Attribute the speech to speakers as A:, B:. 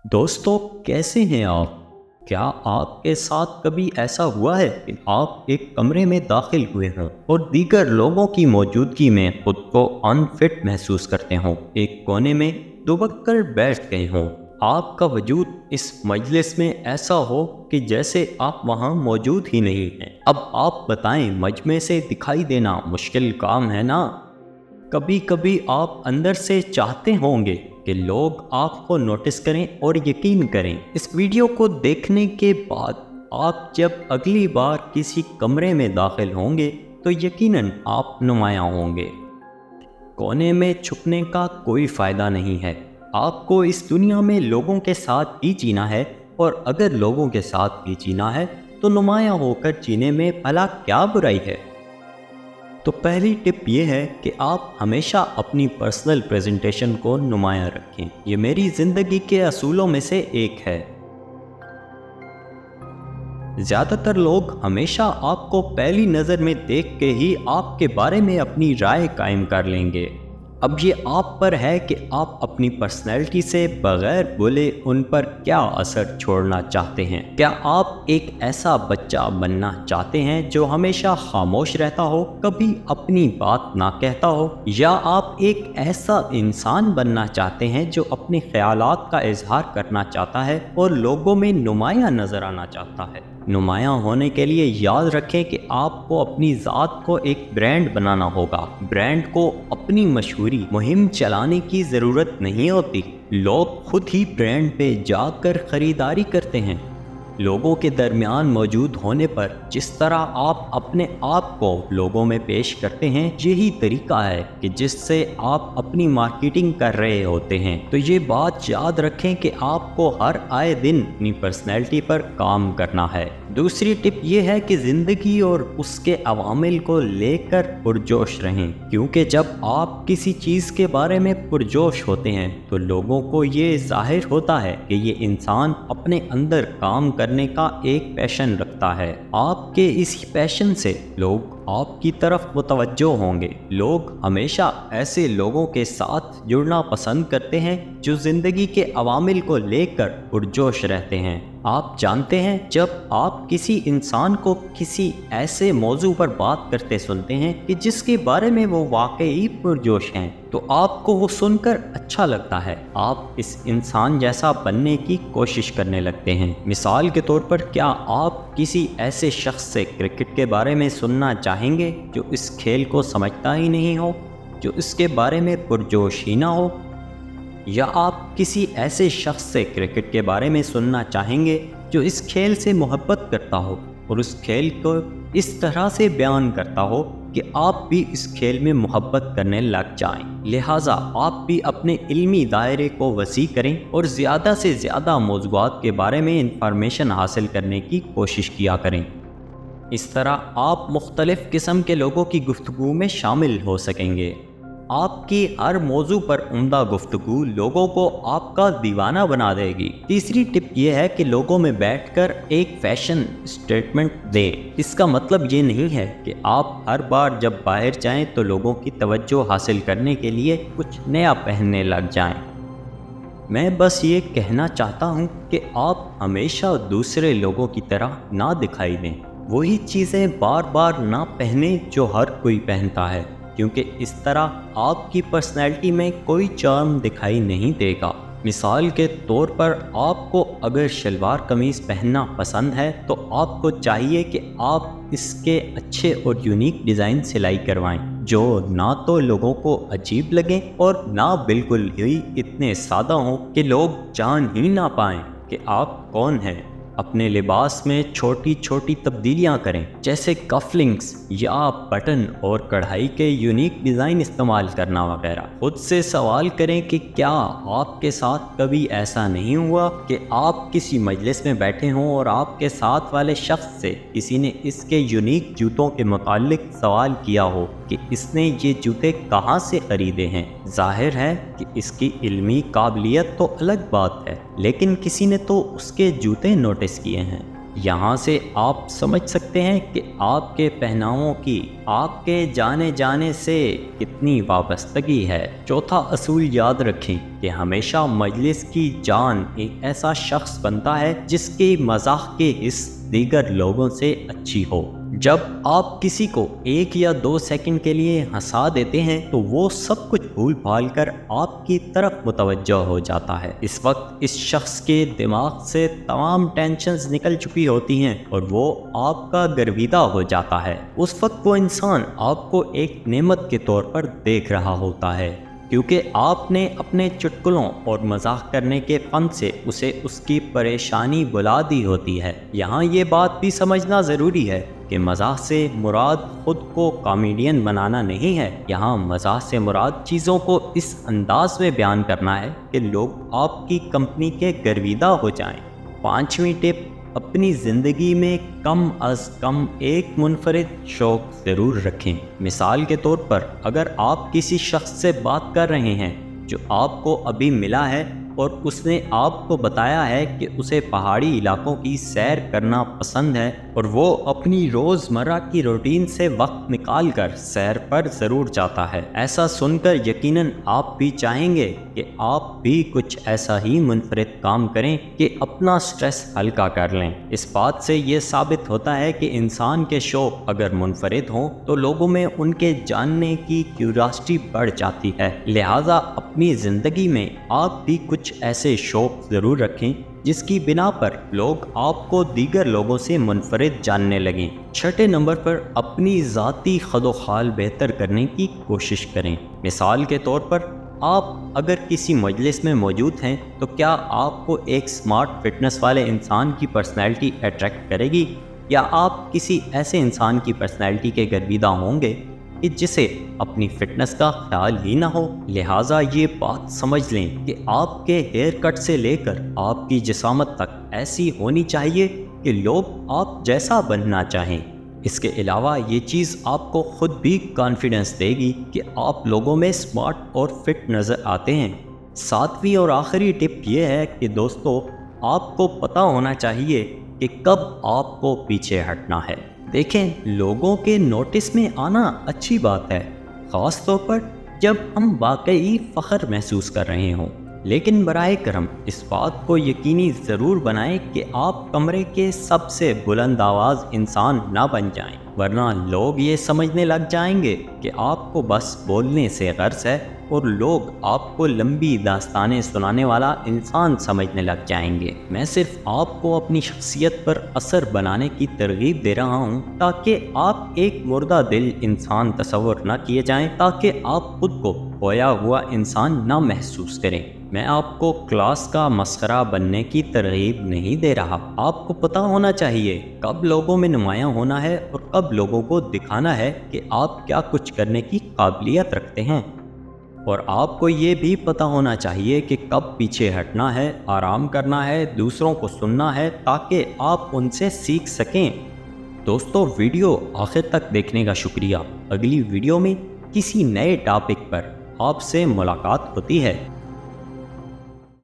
A: दोस्तों, कैसे हैं आप? क्या आपके साथ कभी ऐसा हुआ है कि आप एक कमरे में दाखिल हुए हों और दीगर लोगों की मौजूदगी में खुद को अनफिट महसूस करते हों, एक कोने में दुबक कर बैठ गए हों? आपका वजूद इस मजलिस में ऐसा हो कि जैसे आप वहाँ मौजूद ही नहीं हैं। अब आप बताएं, मजमे से दिखाई देना मुश्किल काम है ना? कभी कभी आप अंदर से चाहते होंगे कि लोग आपको नोटिस करें और यकीन करें। इस वीडियो को देखने के बाद आप जब अगली बार किसी कमरे में दाखिल होंगे तो यकीनन आप नुमायां होंगे। कोने में छुपने का कोई फ़ायदा नहीं है। आपको इस दुनिया में लोगों के साथ ही जीना है, और अगर लोगों के साथ ही जीना है तो नुमायां होकर जीने में भला क्या बुराई है। तो पहली टिप ये है कि आप हमेशा अपनी पर्सनल प्रेजेंटेशन को नुमायां रखें। ये मेरी ज़िंदगी के असूलों में से एक है। ज़्यादातर लोग हमेशा आपको पहली नज़र में देख के ही आपके बारे में अपनी राय कायम कर लेंगे। अब ये आप पर है कि आप अपनी पर्सनैलिटी से बगैर बोले उन पर क्या असर छोड़ना चाहते हैं। क्या आप एक ऐसा बच्चा बनना चाहते हैं जो हमेशा खामोश रहता हो, कभी अपनी बात ना कहता हो, या आप एक ऐसा इंसान बनना चाहते हैं जो अपने ख्यालात का इजहार करना चाहता है और लोगों में नुमायां नजर आना चाहता है। नुमायां होने के लिए याद रखें कि आपको अपनी ज़ात को एक ब्रांड बनाना होगा। ब्रांड को अपनी मशहूरी मुहिम चलाने की ज़रूरत नहीं होती। लोग खुद ही ब्रांड पे जाकर ख़रीदारी करते हैं। लोगों के दरमियान मौजूद होने पर जिस तरह आप अपने आप को लोगों में पेश करते हैं, यही तरीका है कि जिससे आप अपनी मार्केटिंग कर रहे होते हैं। तो ये बात याद रखें कि आपको हर आए दिन अपनी पर्सनैलिटी पर काम करना है। दूसरी टिप ये है कि ज़िंदगी और उसके अवामिल को लेकर पुरजोश रहें, क्योंकि जब आप किसी चीज़ के बारे में पुरजोश होते हैं तो लोगों को ये जाहिर होता है कि ये इंसान अपने अंदर काम करने का एक पैशन रखता है। आपके इसी पैशन से लोग आपकी तरफ मुतवज्जो होंगे। लोग हमेशा ऐसे लोगों के साथ जुड़ना पसंद करते हैं जो ज़िंदगी के अवामिल को लेकर पुरजोश रहते हैं। आप जानते हैं, जब आप किसी इंसान को किसी ऐसे मौजू पर बात करते सुनते हैं कि जिसके बारे में वो वाकई पुरजोश हैं, तो आपको वो सुनकर अच्छा लगता है। आप इस इंसान जैसा बनने की कोशिश करने लगते हैं। मिसाल के तौर पर, क्या आप किसी ऐसे शख्स से क्रिकेट के बारे में सुनना चाहेंगे जो इस खेल को समझता ही नहीं हो, जो इसके बारे में पुरजोश ही ना हो? या आप किसी ऐसे शख्स से क्रिकेट के बारे में सुनना चाहेंगे जो इस खेल से मोहब्बत करता हो और उस खेल को इस तरह से बयान करता हो कि आप भी इस खेल में मोहब्बत करने लग जाएं। लिहाजा आप भी अपने इल्मी दायरे को वसी करें और ज़्यादा से ज़्यादा मौज़ूआत के बारे में इंफॉर्मेशन हासिल करने की कोशिश किया करें। इस तरह आप मुख्तलिफ़ किस्म के लोगों की गुफ्तगू में शामिल हो सकेंगे। आपकी हर मौजू पर उम्दा गुफ्तगू लोगों को आपका दीवाना बना देगी। तीसरी टिप यह है कि लोगों में बैठकर एक फैशन स्टेटमेंट दें। इसका मतलब ये नहीं है कि आप हर बार जब बाहर जाएं तो लोगों की तवज्जो हासिल करने के लिए कुछ नया पहनने लग जाएं। मैं बस ये कहना चाहता हूँ कि आप हमेशा दूसरे लोगों की तरह ना दिखाई दें। वही चीज़ें बार बार ना पहने जो हर कोई पहनता है, क्योंकि इस तरह आपकी पर्सनैलिटी में कोई चार्म दिखाई नहीं देगा। मिसाल के तौर पर, आपको अगर शलवार कमीज़ पहनना पसंद है तो आपको चाहिए कि आप इसके अच्छे और यूनिक डिज़ाइन सिलाई करवाएं, जो ना तो लोगों को अजीब लगें और ना बिल्कुल ही इतने सादा हों कि लोग जान ही ना पाएं कि आप कौन हैं। अपने लिबास में छोटी छोटी तब्दीलियां करें, जैसे कफलिंग्स या बटन और कढ़ाई के यूनिक डिज़ाइन इस्तेमाल करना वगैरह। खुद से सवाल करें कि क्या आपके साथ कभी ऐसा नहीं हुआ कि आप किसी मजलिस में बैठे हों और आपके साथ वाले शख्स से किसी ने इसके यूनिक जूतों के मुताल्लिक सवाल किया हो कि इसने ये जूते कहाँ से ख़रीदे हैं। जाहिर है कि इसकी इल्मी काबिलियत तो अलग बात है, लेकिन किसी ने तो उसके जूते नोटिस किए हैं। यहाँ سے آپ سمجھ سکتے ہیں کہ آپ کے پہناووں کی آپ کے جانے جانے سے کتنی وابستگی ہے۔ چوتھا اصول یاد رکھیں کہ ہمیشہ مجلس کی جان ایک ایسا شخص بنتا ہے جس کی مزاح کی حس دیگر لوگوں سے اچھی ہو۔ جب آپ کسی کو 1 یا 2 سیکنڈ کے لیے ہنسا دیتے ہیں تو وہ سب کچھ بھول بھال کر آپ کی طرف متوجہ ہو جاتا ہے۔ اس وقت اس شخص کے دماغ سے تمام ٹینشنز نکل چکی ہوتی ہیں اور وہ آپ کا گرویدہ ہو جاتا ہے۔ اس وقت وہ انسان آپ کو ایک نعمت کے طور پر دیکھ رہا ہوتا ہے، کیونکہ آپ نے اپنے چٹکلوں اور مزاح کرنے کے فن سے اسے اس کی پریشانی بھلا دی ہوتی ہے۔ یہاں یہ بات بھی سمجھنا ضروری ہے کہ مزاح سے مراد خود کو کامیڈین بنانا نہیں ہے۔ یہاں مزاح سے مراد چیزوں کو اس انداز میں بیان کرنا ہے کہ لوگ آپ کی کمپنی کے گرویدہ ہو جائیں۔ 5ویں ٹپ، اپنی زندگی میں کم از کم ایک منفرد شوق ضرور رکھیں۔ مثال کے طور پر اگر آپ کسی شخص سے بات کر رہے ہیں جو آپ کو ابھی ملا ہے اور اس نے آپ کو بتایا ہے کہ اسے پہاڑی علاقوں کی سیر کرنا پسند ہے اور وہ اپنی روزمرہ کی روٹین سے وقت نکال کر سیر پر ضرور جاتا ہے، ایسا سن کر یقیناً آپ بھی چاہیں گے کہ آپ بھی کچھ ایسا ہی منفرد کام کریں کہ اپنا سٹریس ہلکا کر لیں۔ اس بات سے یہ ثابت ہوتا ہے کہ انسان کے شوق اگر منفرد ہوں تو لوگوں میں ان کے جاننے کی کیوریاسٹی بڑھ جاتی ہے۔ لہٰذا اپنی زندگی میں آپ بھی کچھ ایسے شوق ضرور رکھیں جس کی بنا پر لوگ آپ کو دیگر لوگوں سے منفرد جاننے لگیں۔ 6 نمبر پر اپنی ذاتی خد و خال بہتر کرنے کی کوشش کریں۔ مثال کے طور پر آپ اگر کسی مجلس میں موجود ہیں تو کیا آپ کو ایک سمارٹ فٹنس والے انسان کی پرسنالٹی اٹریکٹ کرے گی، یا آپ کسی ایسے انسان کی پرسنالٹی کے گرویدہ ہوں گے کہ جسے اپنی فٹنس کا خیال ہی نہ ہو؟ لہٰذا یہ بات سمجھ لیں کہ آپ کے ہیئر کٹ سے لے کر آپ کی جسامت تک ایسی ہونی چاہیے کہ لوگ آپ جیسا بننا چاہیں۔ اس کے علاوہ یہ چیز آپ کو خود بھی کانفیڈنس دے گی کہ آپ لوگوں میں اسمارٹ اور فٹ نظر آتے ہیں۔ 7ویں اور آخری ٹپ یہ ہے کہ دوستو، آپ کو پتہ ہونا چاہیے کہ کب آپ کو پیچھے ہٹنا ہے۔ دیکھیں، لوگوں کے نوٹس میں آنا اچھی بات ہے، خاص طور پر جب ہم واقعی فخر محسوس کر رہے ہوں، لیکن براہ کرم اس بات کو یقینی ضرور بنائیں کہ آپ کمرے کے سب سے بلند آواز انسان نہ بن جائیں، ورنہ لوگ یہ سمجھنے لگ جائیں گے کہ آپ کو بس بولنے سے غرض ہے اور لوگ آپ کو لمبی داستانیں سنانے والا انسان سمجھنے لگ جائیں گے۔ میں صرف آپ کو اپنی شخصیت پر اثر بنانے کی ترغیب دے رہا ہوں تاکہ آپ ایک مردہ دل انسان تصور نہ کیے جائیں، تاکہ آپ خود کو کھویا ہوا انسان نہ محسوس کریں۔ میں آپ کو کلاس کا مسخرہ بننے کی ترغیب نہیں دے رہا۔ آپ کو پتہ ہونا چاہیے کب لوگوں میں نمایاں ہونا ہے اور کب لوگوں کو دکھانا ہے کہ آپ کیا کچھ کرنے کی قابلیت رکھتے ہیں، اور آپ کو یہ بھی پتہ ہونا چاہیے کہ کب پیچھے ہٹنا ہے، آرام کرنا ہے، دوسروں کو سننا ہے تاکہ آپ ان سے سیکھ سکیں۔ دوستو، ویڈیو آخر تک دیکھنے کا شکریہ۔ اگلی ویڈیو میں کسی نئے ٹاپک پر آپ سے ملاقات ہوتی ہے۔